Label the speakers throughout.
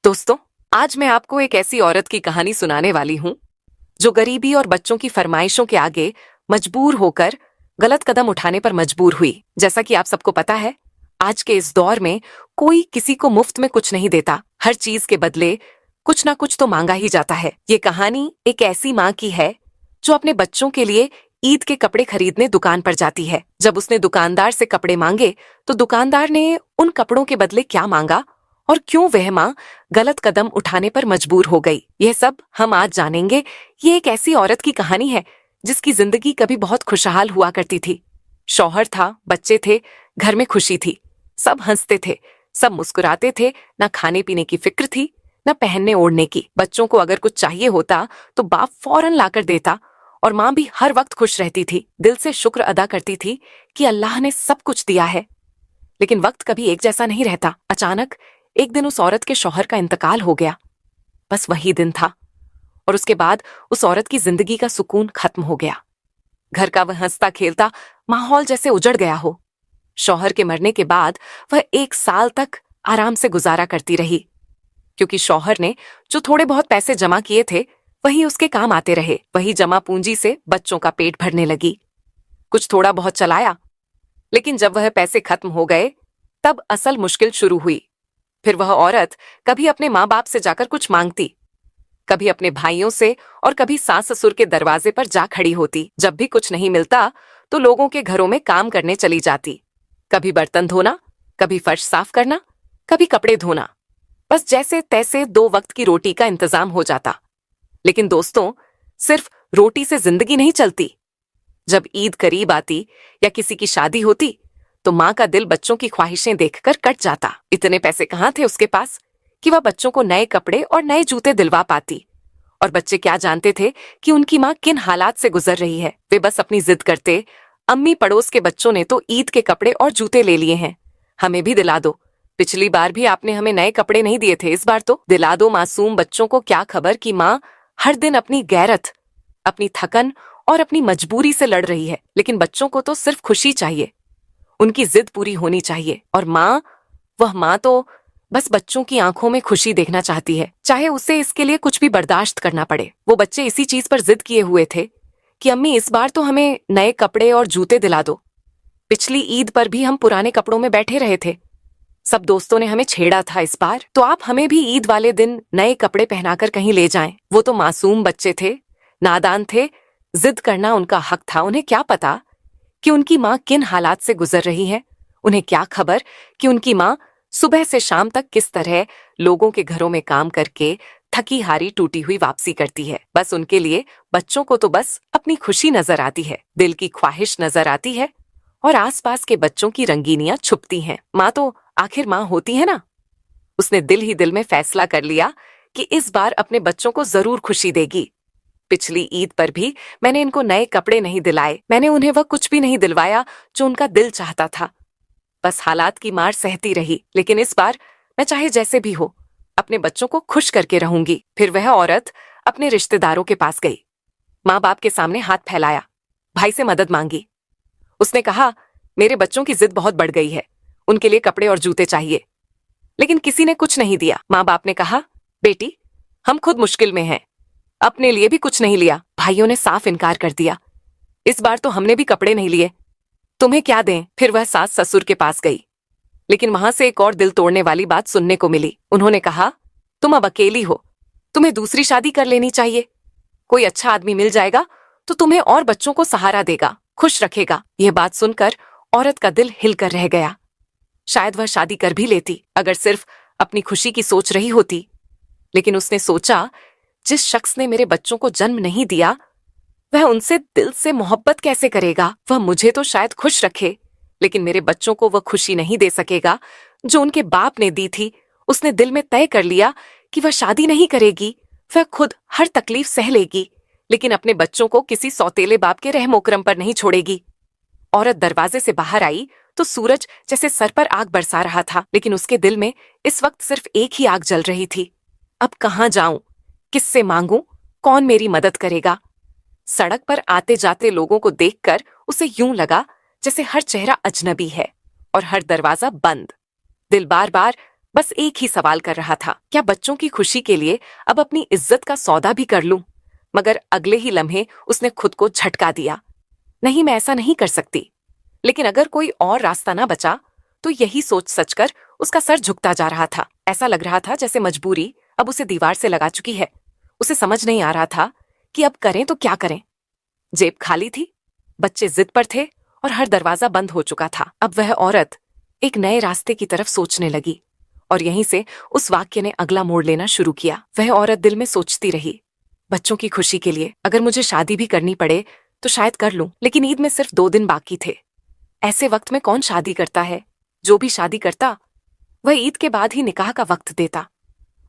Speaker 1: दोस्तों, आज मैं आपको एक ऐसी औरत की कहानी सुनाने वाली हूँ जो गरीबी और बच्चों की फरमाइशों के आगे मजबूर होकर गलत कदम उठाने पर मजबूर हुई। जैसा कि आप सबको पता है, आज के इस दौर में कोई किसी को मुफ्त में कुछ नहीं देता। हर चीज के बदले कुछ ना कुछ तो मांगा ही जाता है। ये कहानी एक ऐसी माँ की है जो अपने बच्चों के लिए ईद के कपड़े खरीदने दुकान पर जाती है। जब उसने दुकानदार से कपड़े मांगे तो दुकानदार ने उन कपड़ों के बदले क्या मांगा और क्यों वह माँ गलत कदम उठाने पर मजबूर हो गई, यह सब हम आज जानेंगे। ये एक ऐसी औरत की कहानी है जिसकी जिंदगी कभी बहुत खुशहाल हुआ करती थी। शौहर था, बच्चे थे, घर में खुशी थी, सब हंसते थे, सब मुस्कुराते थे। न खाने पीने की फिक्र थी, न पहनने ओढ़ने की। बच्चों को अगर कुछ चाहिए होता तो बाप फौरन लाकर देता और माँ भी हर वक्त खुश रहती थी। दिल से शुक्र अदा करती थी कि अल्लाह ने सब कुछ दिया है। लेकिन वक्त कभी एक जैसा नहीं रहता। अचानक एक दिन उस औरत के शौहर का इंतकाल हो गया। बस वही दिन था और उसके बाद उस औरत की जिंदगी का सुकून खत्म हो गया। घर का वह हंसता खेलता माहौल जैसे उजड़ गया हो। शौहर के मरने के बाद वह 1 साल तक आराम से गुजारा करती रही, क्योंकि शौहर ने जो थोड़े बहुत पैसे जमा किए थे वही उसके काम आते रहे। वही जमा पूंजी से बच्चों का पेट भरने लगी। कुछ थोड़ा बहुत चलाया, लेकिन जब वह पैसे खत्म हो गए तब असल मुश्किल शुरू हुई। फिर वह औरत कभी अपने माँ बाप से जाकर कुछ मांगती, कभी अपने भाइयों से और कभी सास ससुर के दरवाजे पर जा खड़ी होती। जब भी कुछ नहीं मिलता तो लोगों के घरों में काम करने चली जाती। कभी बर्तन धोना, कभी फर्श साफ करना, कभी कपड़े धोना। बस जैसे तैसे 2 वक्त की रोटी का इंतजाम हो जाता। लेकिन दोस्तों, सिर्फ रोटी से जिंदगी नहीं चलती। जब ईद करीब आती या किसी की शादी होती तो माँ का दिल बच्चों की ख्वाहिशें देखकर कट जाता। इतने पैसे कहाँ थे उसके पास कि वह बच्चों को नए कपड़े और नए जूते दिलवा पाती। और बच्चे क्या जानते थे कि उनकी माँ किन हालात से गुजर रही है। वे बस अपनी जिद करते, अम्मी पड़ोस के बच्चों ने तो ईद के कपड़े और जूते ले लिए हैं, हमें भी दिला दो। पिछली बार भी आपने हमें नए कपड़े नहीं दिए थे, इस बार तो दिला दो। मासूम बच्चों को क्या खबर कि माँ हर दिन अपनी गैरत, अपनी थकन और अपनी मजबूरी से लड़ रही है। लेकिन बच्चों को तो सिर्फ खुशी चाहिए, उनकी जिद पूरी होनी चाहिए। और वह माँ तो बस बच्चों की आंखों में खुशी देखना चाहती है, चाहे उसे इसके लिए कुछ भी बर्दाश्त करना पड़े। वो बच्चे इसी चीज पर जिद किए हुए थे कि अम्मी इस बार तो हमें नए कपड़े और जूते दिला दो। पिछली ईद पर भी हम पुराने कपड़ों में बैठे रहे थे, सब दोस्तों ने हमें छेड़ा था। इस बार तो आप हमें भी ईद वाले दिन नए कपड़े पहनाकर कहीं ले जाएं। वो तो मासूम बच्चे थे, नादान थे, जिद करना उनका हक था। उन्हें क्या पता कि उनकी माँ किन हालात से गुजर रही है। उन्हें क्या खबर कि उनकी माँ सुबह से शाम तक किस तरह लोगों के घरों में काम करके थकी हारी टूटी हुई वापसी करती है। बस उनके लिए बच्चों को तो बस अपनी खुशी नजर आती है, दिल की ख्वाहिश नजर आती है और आसपास के बच्चों की रंगीनियां छुपती हैं। माँ तो आखिर माँ होती है ना। उसने दिल ही दिल में फैसला कर लिया कि इस बार अपने बच्चों को जरूर खुशी देगी। पिछली ईद पर भी मैंने इनको नए कपड़े नहीं दिलाए, मैंने उन्हें वह कुछ भी नहीं दिलवाया जो उनका दिल चाहता था। बस हालात की मार सहती रही। लेकिन इस बार मैं चाहे जैसे भी हो अपने बच्चों को खुश करके रहूंगी। फिर वह औरत अपने रिश्तेदारों के पास गई, माँ बाप के सामने हाथ फैलाया, भाई से मदद मांगी। उसने कहा, मेरे बच्चों की जिद बहुत बढ़ गई है, उनके लिए कपड़े और जूते चाहिए। लेकिन किसी ने कुछ नहीं दिया। माँ बाप ने कहा, बेटी हम खुद मुश्किल में हैं, अपने लिए भी कुछ नहीं लिया। भाइयों ने साफ इनकार कर दिया, इस बार तो हमने भी कपड़े नहीं लिए, तुम्हें क्या दें। फिर वह सास ससुर के पास गई, लेकिन वहां से एक और दिल तोड़ने वाली बात सुनने को मिली। उन्होंने कहा, तुम अब अकेली हो, तुम्हें दूसरी शादी कर लेनी चाहिए। कोई अच्छा आदमी मिल जाएगा तो तुम्हें और बच्चों को सहारा देगा, खुश रखेगा। यह बात सुनकर औरत का दिल हिलकर रह गया। शायद वह शादी कर भी लेती अगर सिर्फ अपनी खुशी की सोच रही होती। लेकिन उसने सोचा, जिस शख्स ने मेरे बच्चों को जन्म नहीं दिया वह उनसे दिल से मोहब्बत कैसे करेगा। वह मुझे तो शायद खुश रखे, लेकिन मेरे बच्चों को वह खुशी नहीं दे सकेगा जो उनके बाप ने दी थी। उसने दिल में तय कर लिया कि वह शादी नहीं करेगी, वह खुद हर तकलीफ सह लेगी, लेकिन अपने बच्चों को किसी सौतेले बाप के रहम ओकरम पर नहीं छोड़ेगी। औरत दरवाजे से बाहर आई तो सूरज जैसे सर पर आग बरसा रहा था, लेकिन उसके दिल में इस वक्त सिर्फ एक ही आग जल रही थी। अब कहाँ जाऊं, किससे मांगूं, कौन मेरी मदद करेगा। सड़क पर आते जाते लोगों को देखकर उसे यूं लगा जैसे हर चेहरा अजनबी है और हर दरवाजा बंद। दिल बार बार बस एक ही सवाल कर रहा था, क्या बच्चों की खुशी के लिए अब अपनी इज्जत का सौदा भी कर लूं? मगर अगले ही लम्हे उसने खुद को झटका दिया, नहीं, मैं ऐसा नहीं कर सकती। लेकिन अगर कोई और रास्ता ना बचा तो यही सोच सचकर उसका सर झुकता जा रहा था। ऐसा लग रहा था जैसे मजबूरी अब उसे दीवार से लगा चुकी है। उसे समझ नहीं आ रहा था कि अब करें तो क्या करें। जेब खाली थी, बच्चे जिद पर थे और हर दरवाजा बंद हो चुका था। अब वह औरत एक नए रास्ते की तरफ सोचने लगी और यहीं से उस वाक्य ने अगला मोड़ लेना शुरू किया। वह औरत दिल में सोचती रही, बच्चों की खुशी के लिए अगर मुझे शादी भी करनी पड़े तो शायद कर लूं, लेकिन ईद में सिर्फ 2 दिन बाकी थे। ऐसे वक्त में कौन शादी करता है? जो भी शादी करता वह ईद के बाद ही निकाह का वक्त देता,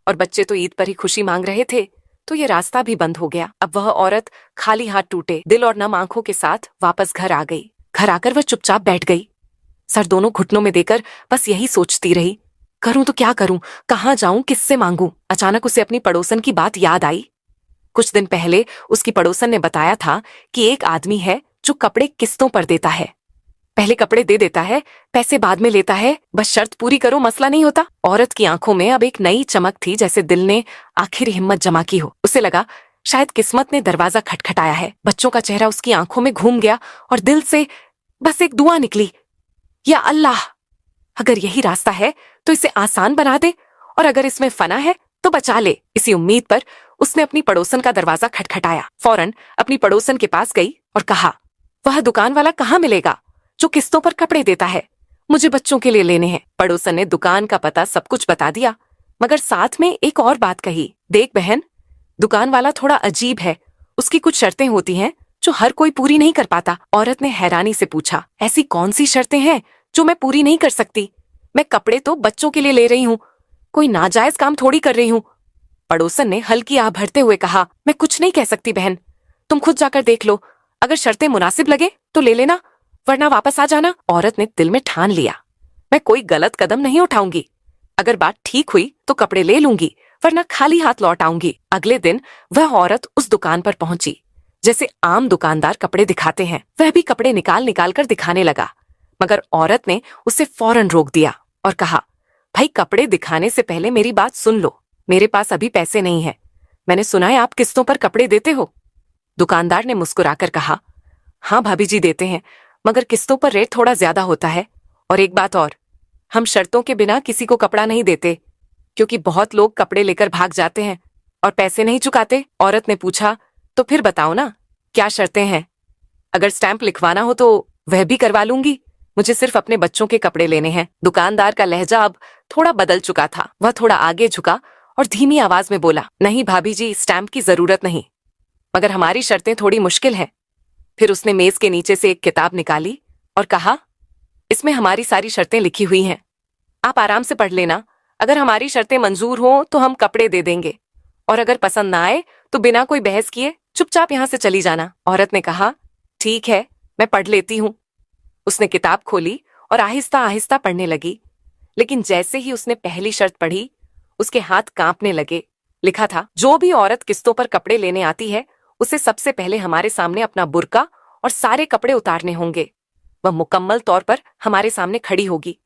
Speaker 1: और बच्चे तो ईद पर ही खुशी मांग रहे थे, तो ये रास्ता भी बंद हो गया। अब वह औरत खाली हाथ टूटे दिल और नम आंखों के साथ वापस घर आ गई। घर आकर वह चुपचाप बैठ गई, सर दोनों घुटनों में देकर बस यही सोचती रही, करूं तो क्या करूं, कहाँ जाऊं, किससे मांगूं। अचानक उसे अपनी पड़ोसन की बात याद आई। कुछ दिन पहले उसकी पड़ोसन ने बताया था कि एक आदमी है जो कपड़े किस्तों पर देता है। पहले कपड़े दे देता है, पैसे बाद में लेता है, बस शर्त पूरी करो, मसला नहीं होता। औरत की आंखों में अब एक नई चमक थी, जैसे दिल ने आखिर हिम्मत जमा की हो। उसे लगा शायद किस्मत ने दरवाजा खटखटाया है। बच्चों का चेहरा उसकी आंखों में घूम गया और दिल से बस एक दुआ निकली, या अल्लाह, अगर यही रास्ता है तो इसे आसान बना दे, और अगर इसमें फना है तो बचा ले। इसी उम्मीद पर उसने अपनी पड़ोसन का दरवाजा खटखटाया। फौरन अपनी पड़ोसन के पास गई और कहा, वह दुकान वाला कहाँ मिलेगा जो किस्तों पर कपड़े देता है? मुझे बच्चों के लिए लेने हैं। पड़ोसन ने दुकान का पता सब कुछ बता दिया, मगर साथ में एक और बात कही, देख बहन, दुकान वाला थोड़ा अजीब है, उसकी कुछ शर्तें होती हैं जो हर कोई पूरी नहीं कर पाता। औरत ने हैरानी से पूछा, ऐसी कौन सी शर्तें हैं जो मैं पूरी नहीं कर सकती? मैं कपड़े तो बच्चों के लिए ले रही हूँ, कोई नाजायज काम थोड़ी कर रही हूँ। पड़ोसन ने हल्की आह भरते हुए कहा, मैं कुछ नहीं कह सकती बहन, तुम खुद जाकर देख लो, अगर शर्तें मुनासिब लगे तो ले लेना, वरना वापस आ जाना। औरत ने दिल में ठान लिया, मैं कोई गलत कदम नहीं उठाऊंगी, अगर बात ठीक हुई तो कपड़े ले लूंगी, वरना खाली हाथ लौट आऊंगी। अगले दिन वह औरत उस दुकान पर पहुंची जैसे आम दुकानदार कपड़े दिखाते हैं। वह भी कपड़े निकाल निकाल कर दिखाने लगा, मगर औरत ने उसे फौरन रोक दिया और कहा, भाई कपड़े दिखाने से पहले मेरी बात सुन लो, मेरे पास अभी पैसे नहीं है, मैंने सुना है आप किस्तों पर कपड़े देते हो। दुकानदार ने मुस्कुराकर कहा, हाँ भाभी जी देते हैं, मगर किस्तों पर रेट थोड़ा ज्यादा होता है, और एक बात और, हम शर्तों के बिना किसी को कपड़ा नहीं देते, क्योंकि बहुत लोग कपड़े लेकर भाग जाते हैं और पैसे नहीं चुकाते। औरत ने पूछा, तो फिर बताओ ना क्या शर्तें हैं? अगर स्टैंप लिखवाना हो तो वह भी करवा लूंगी, मुझे सिर्फ अपने बच्चों के कपड़े लेने हैं। दुकानदार का लहजा अब थोड़ा बदल चुका था। वह थोड़ा आगे झुका और धीमी आवाज में बोला, नहीं भाभी जी, स्टैंप की जरूरत नहीं, मगर हमारी शर्तें थोड़ी मुश्किल हैं। फिर उसने मेज के नीचे से एक किताब निकाली और कहा, इसमें हमारी सारी शर्तें लिखी हुई हैं, आप आराम से पढ़ लेना, अगर हमारी शर्तें मंजूर हो तो हम कपड़े दे देंगे, और अगर पसंद ना आए तो बिना कोई बहस किए चुपचाप यहां से चली जाना। औरत ने कहा, ठीक है, मैं पढ़ लेती हूँ। उसने किताब खोली और आहिस्ता आहिस्ता पढ़ने लगी, लेकिन जैसे ही उसने पहली शर्त पढ़ी उसके हाथ कांपने लगे। लिखा था, जो भी औरत किस्तों पर कपड़े लेने आती है उसे सबसे पहले हमारे सामने अपना बुर्का और सारे कपड़े उतारने होंगे, वह मुकम्मल तौर पर हमारे सामने खड़ी होगी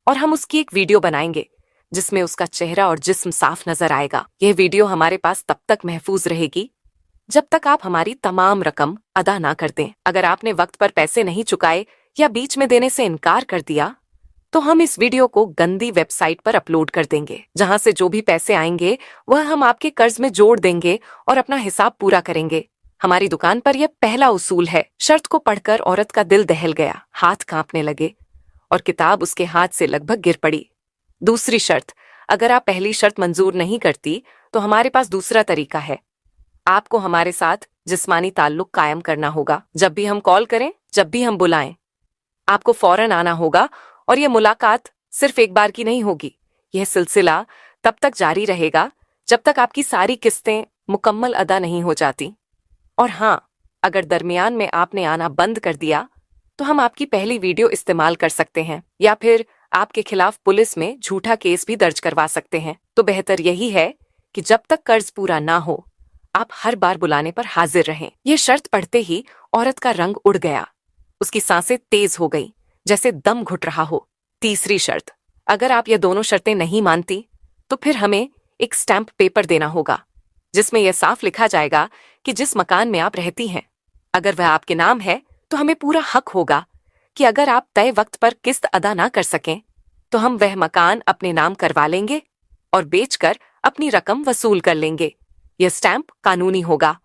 Speaker 1: और हम उसकी एक वीडियो बनाएंगे जिसमें उसका चेहरा और जिस्म साफ नजर आएगा। यह वीडियो हमारे पास तब तक महफूज रहेगी जब तक आप हमारी तमाम रकम अदा ना कर दें। अगर आपने वक्त पर पैसे नहीं चुकाए या बीच में देने से इनकार कर दिया तो हम इस वीडियो को गंदी वेबसाइट पर अपलोड कर देंगे, जहां से जो भी पैसे आएंगे वह हम आपके कर्ज में जोड़ देंगे और अपना हिसाब पूरा करेंगे। हमारी दुकान पर यह पहला उसूल है। शर्त को पढ़कर औरत का दिल दहल गया, हाथ कांपने लगे और किताब उसके हाथ से लगभग गिर पड़ी। दूसरी शर्त, अगर आप पहली शर्त मंजूर नहीं करती तो हमारे पास दूसरा तरीका है, आपको हमारे साथ जिस्मानी ताल्लुक कायम करना होगा। जब भी हम कॉल करें, जब भी हम बुलाएं, आपको फौरन आना होगा, और यह मुलाकात सिर्फ एक बार की नहीं होगी। यह सिलसिला तब तक जारी रहेगा जब तक आपकी सारी किस्तें मुकम्मल अदा नहीं हो जाती। और हाँ, अगर दरमियान में आपने आना बंद कर दिया तो हम आपकी पहली वीडियो इस्तेमाल कर सकते हैं, या फिर आपके खिलाफ पुलिस में झूठा केस भी दर्ज करवा सकते हैं। तो बेहतर यही है कि जब तक कर्ज पूरा ना हो आप हर बार बुलाने पर हाजिर रहें। यह शर्त पढ़ते ही औरत का रंग उड़ गया, उसकी सांसें तेज हो गई जैसे दम घुट रहा हो। तीसरी शर्त, अगर आप ये दोनों शर्तें नहीं मानती तो फिर हमें एक स्टैम्प पेपर देना होगा जिसमें यह साफ लिखा जाएगा कि जिस मकान में आप रहती हैं अगर वह आपके नाम है तो हमें पूरा हक होगा कि अगर आप तय वक्त पर किस्त अदा ना कर सकें तो हम वह मकान अपने नाम करवा लेंगे और बेचकर अपनी रकम वसूल कर लेंगे। यह स्टैम्प कानूनी होगा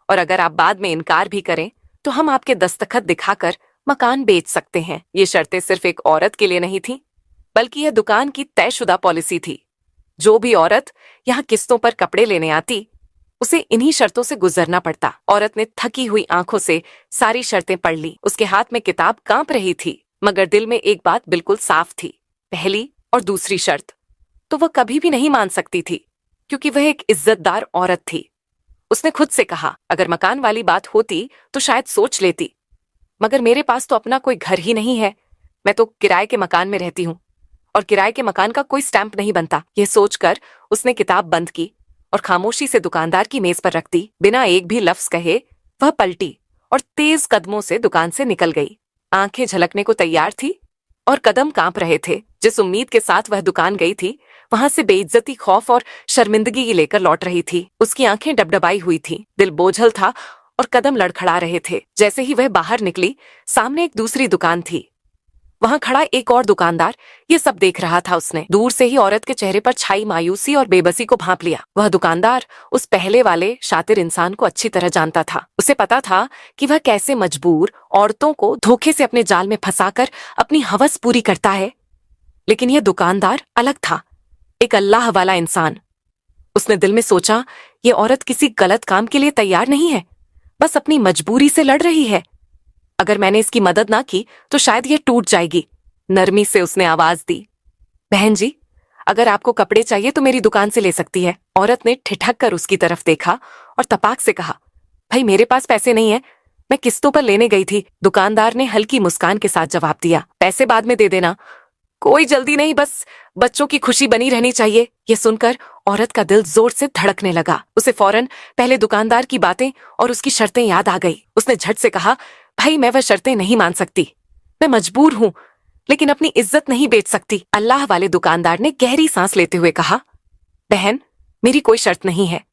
Speaker 1: और अगर आप बाद में इनकार भी करें तो हम आपके दस्तखत दिखाकर मकान बेच सकते हैं। ये शर्तें सिर्फ एक औरत के लिए नहीं थीं, बल्कि यह दुकान की तयशुदा पॉलिसी थी। जो भी औरत यहाँ किस्तों पर कपड़े लेने आती उसे इन्हीं शर्तों से गुजरना पड़ता। औरत ने थकी हुई आंखों से सारी शर्तें पढ़ ली। उसके हाथ में किताब कांप रही थी, मगर दिल में एक बात बिल्कुल साफ थी। पहली और दूसरी शर्त तो वह कभी भी नहीं मान सकती थी, क्योंकि वह एक इज्जतदार औरत थी। उसने खुद से कहा, अगर मकान वाली बात होती तो शायद सोच लेती, मगर मेरे पास तो अपना कोई घर ही नहीं है। मैं तो किराए के मकान में रहती हूँ और किराए के मकान का कोई स्टैंप नहीं बनता। यह सोचकर उसने किताब बंद की और खामोशी से दुकानदार की मेज पर रख दी। बिना एक भी लफ्ज कहे वह पलटी और तेज कदमों से दुकान से निकल गई। आंखें झलकने को तैयार थी और कदम कांप रहे थे। जिस उम्मीद के साथ वह दुकान गई थी वहां से बेइज्जती, खौफ और शर्मिंदगी लेकर लौट रही थी। उसकी आंखें डबडबाई हुई थी, दिल बोझल था और कदम लड़खड़ा रहे थे। जैसे ही वह बाहर निकली, सामने एक दूसरी दुकान थी। वहां खड़ा एक और दुकानदार ये सब देख रहा था। उसने दूर से ही औरत के चेहरे पर छाई मायूसी और बेबसी को भांप लिया। वह दुकानदार उस पहले वाले शातिर इंसान को अच्छी तरह जानता था। उसे पता था कि वह कैसे मजबूर औरतों को धोखे से अपने जाल में फंसाकर अपनी हवस पूरी करता है। लेकिन यह दुकानदार अलग था, एक अल्लाह वाला इंसान। उसने दिल में सोचा, ये औरत किसी गलत काम के लिए तैयार नहीं है, बस अपनी मजबूरी से लड़ रही है। अगर मैंने इसकी मदद ना की तो शायद ये टूट जाएगी। नरमी से उसने आवाज दी, बहन जी, अगर आपको कपड़े चाहिए तो मेरी दुकान से ले सकती है। औरत ने ठिठक कर उसकी तरफ देखा और तपाक से कहा, भाई मेरे पास पैसे नहीं है, मैं किस्तों पर लेने गई थी। दुकानदार ने हल्की मुस्कान के साथ जवाब दिया, पैसे बाद में दे देना, कोई जल्दी नहीं, बस बच्चों की खुशी बनी रहनी चाहिए। ये सुनकर औरत का दिल जोर से धड़कने लगा। उसे फौरन पहले दुकानदार की बातें और उसकी शर्तें याद आ गई। उसने झट से कहा, भाई मैं वह शर्तें नहीं मान सकती, मैं मजबूर हूं, लेकिन अपनी इज्जत नहीं बेच सकती। अल्लाह वाले दुकानदार ने गहरी सांस लेते हुए कहा, बहन मेरी कोई शर्त नहीं है,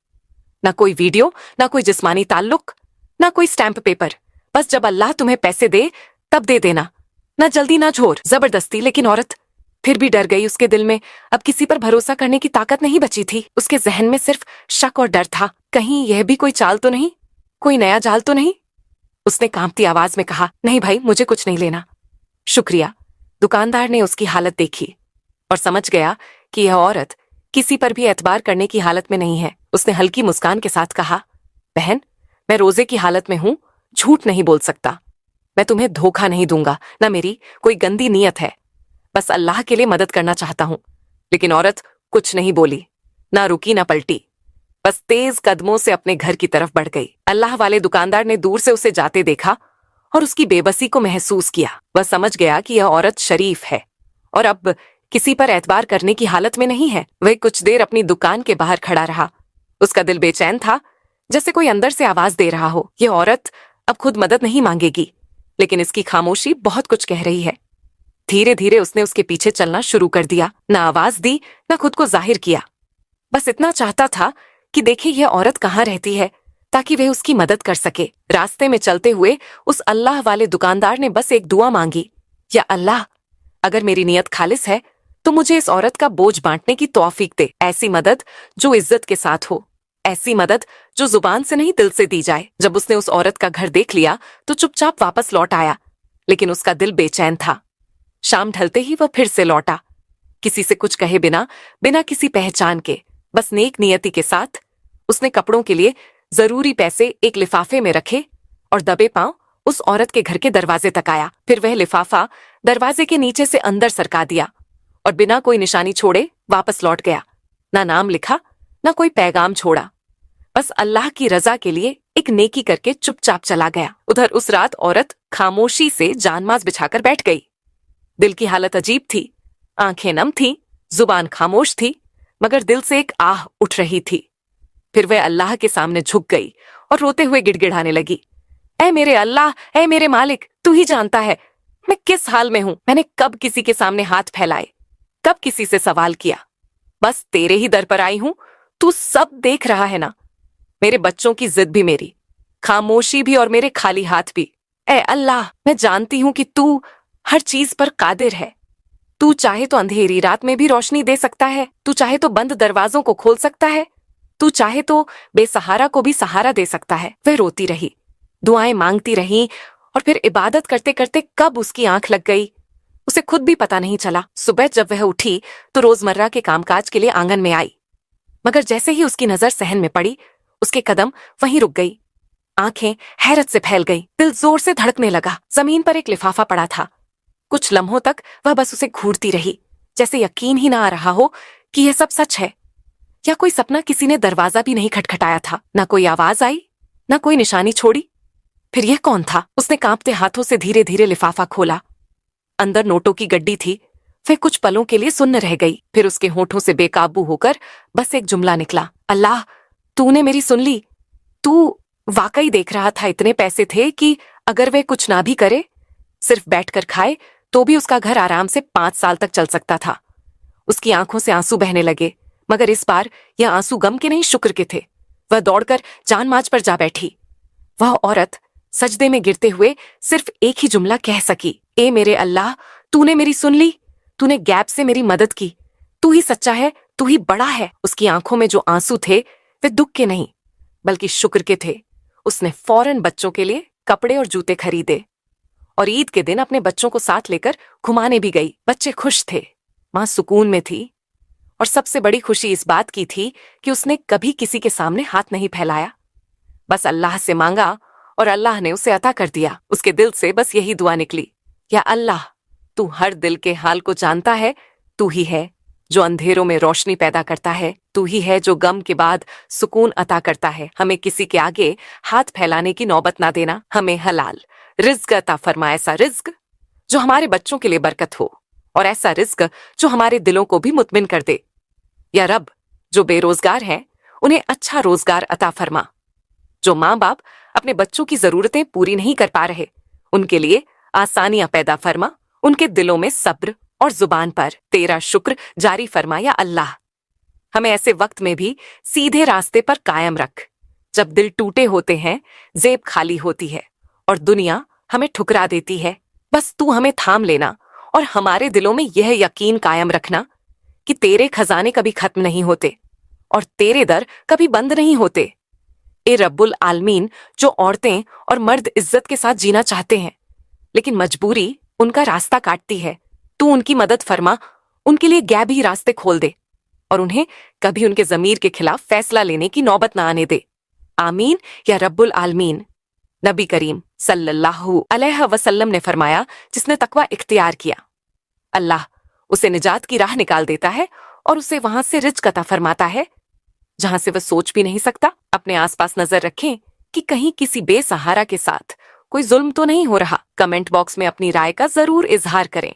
Speaker 1: ना कोई वीडियो, ना कोई जिस्मानी ताल्लुक, ना कोई स्टैंप पेपर। बस जब अल्लाह तुम्हें पैसे दे तब दे देना, ना जल्दी ना झोर जबरदस्ती। लेकिन औरत फिर भी डर गई। उसके दिल में अब किसी पर भरोसा करने की ताकत नहीं बची थी। उसके जहन में सिर्फ शक और डर था, कहीं यह भी कोई चाल तो नहीं, कोई नया जाल तो नहीं। उसने कांपती आवाज में कहा, नहीं भाई मुझे कुछ नहीं लेना, शुक्रिया। दुकानदार ने उसकी हालत देखी और समझ गया कि यह औरत किसी पर भी एतबार करने की हालत में नहीं है। उसने हल्की मुस्कान के साथ कहा, बहन मैं रोजे की हालत में हूं, झूठ नहीं बोल सकता, मैं तुम्हें धोखा नहीं दूंगा, ना मेरी कोई गंदी नीयत है, बस अल्लाह के लिए मदद करना चाहता हूं। लेकिन औरत कुछ नहीं बोली, ना रुकी ना पलटी, बस तेज कदमों से अपने घर की तरफ बढ़ गई। अल्लाह वाले दुकानदार ने दूर से उसे जाते देखा और उसकी बेबसी को महसूस किया। वह समझ गया कि यह औरत शरीफ है और अब किसी पर एतबार करने की हालत में नहीं है। वह कुछ देर अपनी दुकान के बाहर खड़ा रहा। उसका दिल बेचैन था, जैसे कोई अंदर से आवाज दे रहा हो, यह औरत अब खुद मदद नहीं मांगेगी, लेकिन इसकी खामोशी बहुत कुछ कह रही है। धीरे धीरे उसने उसके पीछे चलना शुरू कर दिया, ना आवाज दी ना खुद को जाहिर किया। बस इतना चाहता था कि देखे यह औरत कहाँ रहती है, ताकि वह उसकी मदद कर सके। रास्ते में चलते हुए उस अल्लाह वाले दुकानदार ने बस एक दुआ मांगी, या अल्लाह अगर मेरी नीयत खालिस है तो मुझे इस औरत का बोझ बांटने की तौफीक दे। ऐसी मदद जो इज्जत के साथ हो, ऐसी मदद जो जुबान से नहीं दिल से दी जाए। जब उसने उस औरत का घर देख लिया तो चुपचाप वापस लौट आया, लेकिन उसका दिल बेचैन था। शाम ढलते ही वह फिर से लौटा, किसी से कुछ कहे बिना, बिना किसी पहचान के, बस नेक नियति के साथ। उसने कपड़ों के लिए जरूरी पैसे एक लिफाफे में रखे और दबे पांव उस औरत के घर के दरवाजे तक आया। फिर वह लिफाफा दरवाजे के नीचे से अंदर सरका दिया और बिना कोई निशानी छोड़े वापस लौट गया। ना नाम लिखा, ना कोई पैगाम छोड़ा, बस अल्लाह की रजा के लिए एक नेकी करके चुपचाप चला गया। उधर उस रात औरत खामोशी से जानमाज बिछाकर बैठ गई। दिल की हालत अजीब थी, आंखें नम थीं, जुबान खामोश थी, मगर दिल से एक आह उठ रही थी। फिर वह अल्लाह के सामने झुक गई और रोते हुए गिड़गिड़ाने लगी, ऐ मेरे अल्लाह, ऐ मेरे मालिक, तू ही जानता है मैं किस हाल में हूं। मैंने कब किसी के सामने हाथ फैलाए, कब किसी से सवाल किया? बस तेरे ही दर पर आई हूं, तू सब देख रहा है ना। मेरे बच्चों की जिद भी मेरी, खामोशी भी और मेरे खाली हाथ भी। ए अल्लाह, मैं जानती हूं कि तू हर चीज पर कादिर है। तू चाहे तो अंधेरी रात में भी रोशनी दे सकता है, तू चाहे तो बंद दरवाजों को खोल सकता है, तू चाहे तो बेसहारा को भी सहारा दे सकता है। वह रोती रही, दुआएं मांगती रही, और फिर इबादत करते करते कब उसकी आंख लग गई उसे खुद भी पता नहीं चला। सुबह जब वह उठी तो रोजमर्रा के कामकाज के लिए आंगन में आई, मगर जैसे ही उसकी नजर सहन में पड़ी, उसके कदम वहीं रुक गई। आंखें हैरत से फैल गई, दिल जोर से धड़कने लगा। जमीन पर एक लिफाफा पड़ा था। कुछ लम्हों तक वह बस उसे घूरती रही, जैसे यकीन ही ना आ रहा हो कि यह सब सच है या कोई सपना। किसी ने दरवाजा भी नहीं खटखटाया था, ना कोई आवाज आई, ना कोई निशानी छोड़ी। फिर यह कौन था? उसने कांपते हाथों से धीरे धीरे लिफाफा खोला। अंदर नोटों की गड्डी थी। वह कुछ पलों के लिए सुन्न रह गई, फिर उसके होठों से बेकाबू होकर बस एक जुमला निकला, अल्लाह, तूने मेरी सुन ली। तू वाकई देख रहा था। इतने पैसे थे कि अगर वह कुछ ना भी करे, सिर्फ बैठकर खाए, तो भी उसका घर आराम से 5 साल तक चल सकता था। उसकी आंखों से आंसू बहने लगे, मगर इस बार यह आंसू गम के नहीं शुक्र के थे। वह दौड़कर जान माज पर जा बैठी। वह औरत सजदे में गिरते हुए सिर्फ एक ही जुमला कह सकी, ए मेरे अल्लाह, तूने मेरी सुन ली, तूने गैप से मेरी मदद की, तू ही सच्चा है, तू ही बड़ा है। उसकी आंखों में जो आंसू थे वे दुख के नहीं बल्कि शुक्र के थे। उसने फौरन बच्चों के लिए कपड़े और जूते खरीदे और ईद के दिन अपने बच्चों को साथ लेकर घुमाने भी गई। बच्चे खुश थे, मां सुकून में थी, और सबसे बड़ी खुशी इस बात की थी कि उसने कभी किसी के सामने हाथ नहीं फैलाया। बस अल्लाह से मांगा और अल्लाह ने उसे अता कर दिया। उसके दिल से बस यही दुआ निकली, या अल्लाह, तू हर दिल के हाल को जानता है। तू ही है जो अंधेरों में रोशनी पैदा करता है। तू ही है जो गम के बाद सुकून अता करता है। हमें किसी के आगे हाथ फैलाने की नौबत ना देना। हमें हलाल रिज्क अता फरमा, ऐसा रिज्क जो हमारे बच्चों के लिए बरकत हो, और ऐसा रिज्क जो हमारे दिलों को भी मुतमिन कर दे। या रब, जो बेरोजगार हैं उन्हें अच्छा रोजगार अता फरमा। जो माँ बाप अपने बच्चों की जरूरतें पूरी नहीं कर पा रहे, उनके लिए आसानियां पैदा फरमा। उनके दिलों में सब्र और जुबान पर तेरा शुक्र जारी फरमा। या अल्लाह, हमें ऐसे वक्त में भी सीधे रास्ते पर कायम रख, जब दिल टूटे होते हैं, जेब खाली होती है और दुनिया हमें ठुकरा देती है। बस तू हमें थाम लेना और हमारे दिलों में यह यकीन कायम रखना कि तेरे खजाने कभी खत्म नहीं होते और तेरे दर कभी बंद नहीं होते। ए रब्बुल आलमीन, जो औरतें और मर्द इज्जत के साथ जीना चाहते हैं लेकिन मजबूरी उनका रास्ता काटती है, तू उनकी मदद फरमा, उनके लिए गैबी रास्ते खोल दे और उन्हें कभी उनके जमीर के खिलाफ फैसला लेने की नौबत ना आने दे। आमीन या रब्बुल आलमीन। नबी करीम सल्लल्लाहु अलैहि वसल्लम ने फरमाया, जिसने तकवा इख्तियार किया, अल्लाह उसे निजात की राह निकाल देता है और उसे वहां से रिज़्क़ अता फरमाता है जहां से वह सोच भी नहीं सकता। अपने आसपास नजर रखें कि कहीं किसी बेसहारा के साथ कोई जुल्म तो नहीं हो रहा। कमेंट बॉक्स में अपनी राय का जरूर इजहार करें।